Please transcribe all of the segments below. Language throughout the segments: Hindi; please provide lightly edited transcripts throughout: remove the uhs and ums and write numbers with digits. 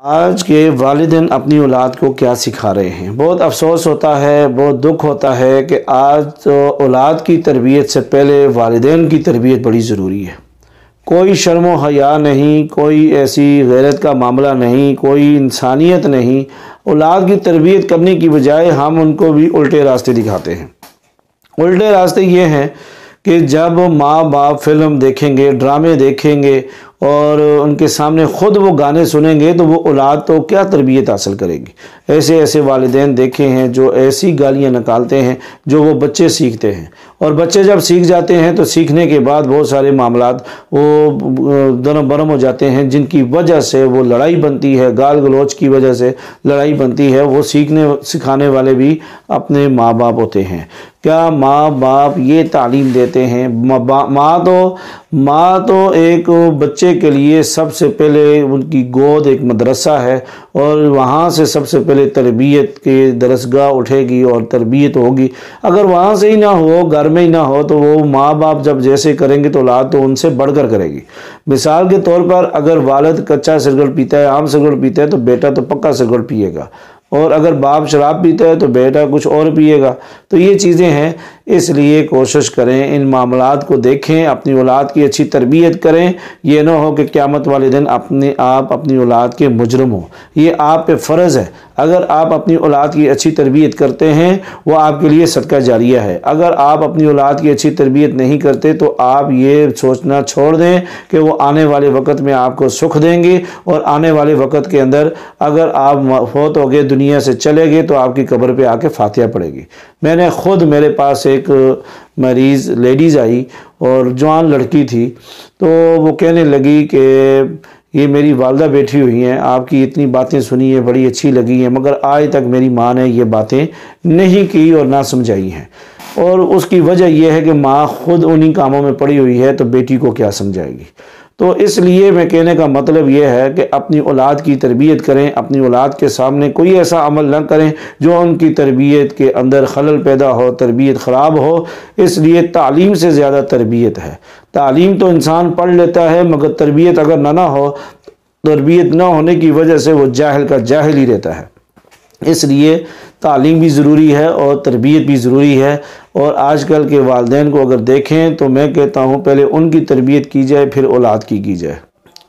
आज के वालिदैन अपनी औलाद को क्या सिखा रहे हैं। बहुत अफसोस होता है, बहुत दुख होता है कि आज तो औलाद की तरबियत से पहले वालिदैन की तरबियत बड़ी ज़रूरी है। कोई शर्म व हया नहीं, कोई ऐसी गैरत का मामला नहीं, कोई इंसानियत नहीं। औलाद की तरबियत करने की बजाय हम उनको भी उल्टे रास्ते दिखाते हैं। उल्टे रास्ते ये हैं कि जब माँ बाप फिल्म देखेंगे, ड्रामे देखेंगे और उनके सामने ख़ुद वो गाने सुनेंगे तो वो औलाद तो क्या तरबियत हासिल करेगी। ऐसे ऐसे वालिदैन देखे हैं जो ऐसी गालियाँ निकालते हैं जो वो बच्चे सीखते हैं, और बच्चे जब सीख जाते हैं तो सीखने के बाद बहुत सारे मामलात वो दरम बरम हो जाते हैं, जिनकी वजह से वो लड़ाई बनती है, गाल गलौच की वजह से लड़ाई बनती है। वो सिखाने वाले भी अपने माँ बाप होते हैं। क्या माँ बाप ये तालीम देते हैं? माँ तो एक बच्चे के लिए सबसे पहले उनकी गोद एक मदरसा है, और वहाँ से सबसे पहले तरबियत के दरसगाह उठेगी और तरबियत होगी। अगर वहाँ से ही ना हो, घर में ही ना हो, तो वो माँ बाप जब जैसे करेंगे तो औलाद तो उनसे बढ़कर करेगी। मिसाल के तौर पर अगर वालिद कच्चा सिगरेट पीता है, आम सिगरेट पीता है, तो बेटा तो पक्का सिगरेट पिएगा, और अगर बाप शराब पीता है तो बेटा कुछ और पिएगा। तो ये चीज़ें हैं, इसलिए कोशिश करें इन मामलात को देखें, अपनी औलाद की अच्छी तरबियत करें। ये ना हो कि क़यामत वाले दिन आप अपनी औलाद के मुजरिम हो। ये आप पे फ़र्ज़ है। अगर आप अपनी औलाद की अच्छी तरबियत करते हैं, वो आपके लिए सदका जारिया है। अगर आप अपनी औलाद की अच्छी तरबियत नहीं करते तो आप ये सोचना छोड़ दें कि वो आने वाले वक़्त में आपको सुख देंगे, और आने वाले वक़्त के अंदर अगर आप फौत हो गए, दुनिया से चले गए, तो आपकी कब्र पे आके फातिहा पड़ेगी। मैंने ख़ुद, मेरे पास एक मरीज़ लेडीज़ आई और जवान लड़की थी, तो वो कहने लगी कि ये मेरी वालदा बैठी हुई हैं, आपकी इतनी बातें सुनी है, बड़ी अच्छी लगी हैं, मगर आज तक मेरी माँ ने ये बातें नहीं की और ना समझाई हैं। और उसकी वजह यह है कि माँ खुद उन्हीं कामों में पड़ी हुई है, तो बेटी को क्या समझाएगी। तो इसलिए मैं कहने का मतलब यह है कि अपनी औलाद की तरबियत करें, अपनी औलाद के सामने कोई ऐसा अमल न करें जो उनकी तरबियत के अंदर खलल पैदा हो, तरबियत ख़राब हो। इसलिए तालीम से ज़्यादा तरबियत है। तालीम तो इंसान पढ़ लेता है, मगर तरबियत अगर ना हो, तरबियत ना होने की वजह से वो जाहिल का जाहिल ही रहता है। इसलिए तालीम भी ज़रूरी है और तरबियत भी ज़रूरी है। और आजकल के वालिदैन को अगर देखें तो मैं कहता हूँ पहले उनकी तरबियत की जाए, फिर औलाद की जाए।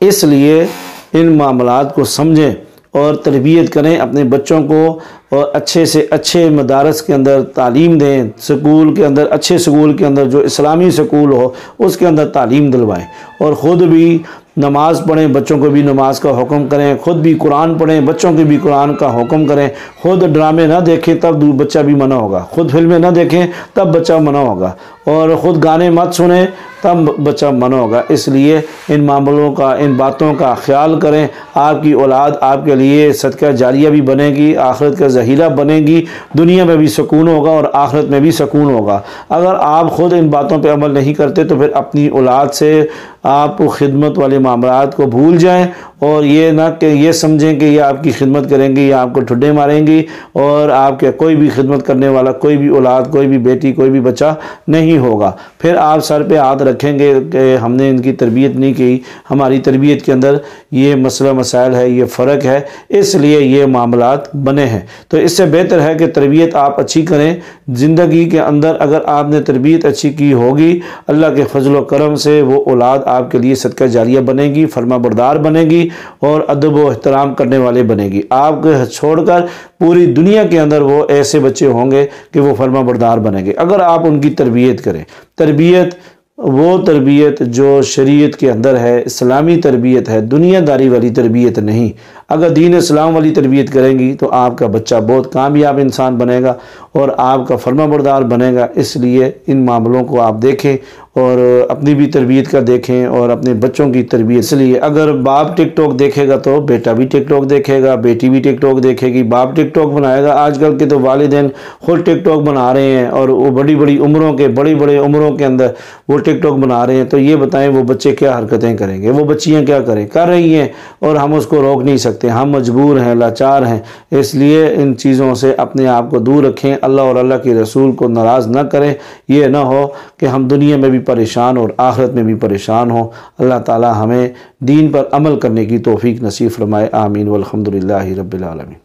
इसलिए इन मामलात को समझें और तरबियत करें अपने बच्चों को, और अच्छे से अच्छे मदारस के अंदर तालीम दें। स्कूल के अंदर, अच्छे स्कूल के अंदर जो इस्लामी स्कूल हो उसके अंदर तालीम दिलवाएं, और ख़ुद भी नमाज़ पढ़ें, बच्चों को भी नमाज का हुक्म करें, ख़ुद भी कुरान पढ़ें, बच्चों को भी कुरान का हुक्म करें। ख़ुद ड्रामे ना देखें तब बच्चा भी मना होगा, ख़ुद फिल्में ना देखें तब बच्चा मना होगा, और ख़ुद गाने मत सुने तब बच्चा मना होगा। इसलिए इन मामलों का, इन बातों का ख्याल करें। आपकी औलाद आपके लिए सदका जारिया भी बनेगी, आखिरत का ज़हीरा बनेगी। दुनिया में भी सुकून होगा और आखिरत में भी सुकून होगा। अगर आप ख़ुद इन बातों पे अमल नहीं करते तो फिर अपनी औलाद से आप खिदमत वाले मामलात को भूल जाएं, और ये ना कि ये समझें कि ये आपकी खिदमत करेंगी या आपको ठुड्डे मारेंगी, और आपके कोई भी खिदमत करने वाला, कोई भी औलाद, कोई भी बेटी, कोई भी बच्चा नहीं होगा। फिर आप सर पे हाथ रखेंगे कि हमने इनकी तरबियत नहीं की, हमारी तरबियत के अंदर ये मसला मसाइल है, ये फ़र्क है, इसलिए ये मामलात बने हैं। तो इससे बेहतर है कि तरबियत आप अच्छी करें। ज़िंदगी के अंदर अगर आपने तरबियत अच्छी की होगी, अल्लाह के फजल व करम से वो औलाद आपके लिए सदका जारिया बनेगी, फरमाबरदार बनेगी और अदब व एहतराम करने वाले बनेगी। आपको छोड़कर पूरी दुनिया के अंदर वो ऐसे बच्चे होंगे कि वो फरमाबरदार बनेंगे अगर आप उनकी तरबियत करें। तरबियत वो तरबियत जो शरीयत के अंदर है, इस्लामी तरबियत है, दुनियादारी वाली तरबियत नहीं। अगर दीन इस्लाम वाली तरबियत करेंगी तो आपका बच्चा बहुत कामयाब इंसान बनेगा और आपका फरमाबरदार बनेगा। इसलिए इन मामलों को आप देखें और अपनी भी तरबियत का देखें और अपने बच्चों की तरबियत। इसलिए अगर बाप टिकटॉक देखेगा तो बेटा भी टिकटॉक देखेगा, बेटी भी टिकटॉक देखेगी। बाप टिकटॉक बनाएगा, आजकल के तो वालिदैन खुद टिकटॉक बना रहे हैं, और वो बड़ी बड़ी उम्रों के, बड़ी बड़े उम्रों के अंदर वो टिकटॉक बना रहे हैं। तो ये बताएं वो बच्चे क्या हरकतें करेंगे, वो बच्चियाँ क्या करें, कर रही हैं, और हम उसको रोक नहीं सकते। हम मजबूर हैं, लाचार हैं। इसलिए इन चीज़ों से अपने आप को दूर रखें, अल्लाह और अल्लाह के रसूल को नाराज़ न करें। ये ना हो कि हम दुनिया में भी परेशान और आखिरत में भी परेशान हो। अल्लाह ताला हमें दीन पर अमल करने की तौफीक नसीब फरमाए। आमीन वल्हम्दुलिल्लाहि रब्बिल आलमीन।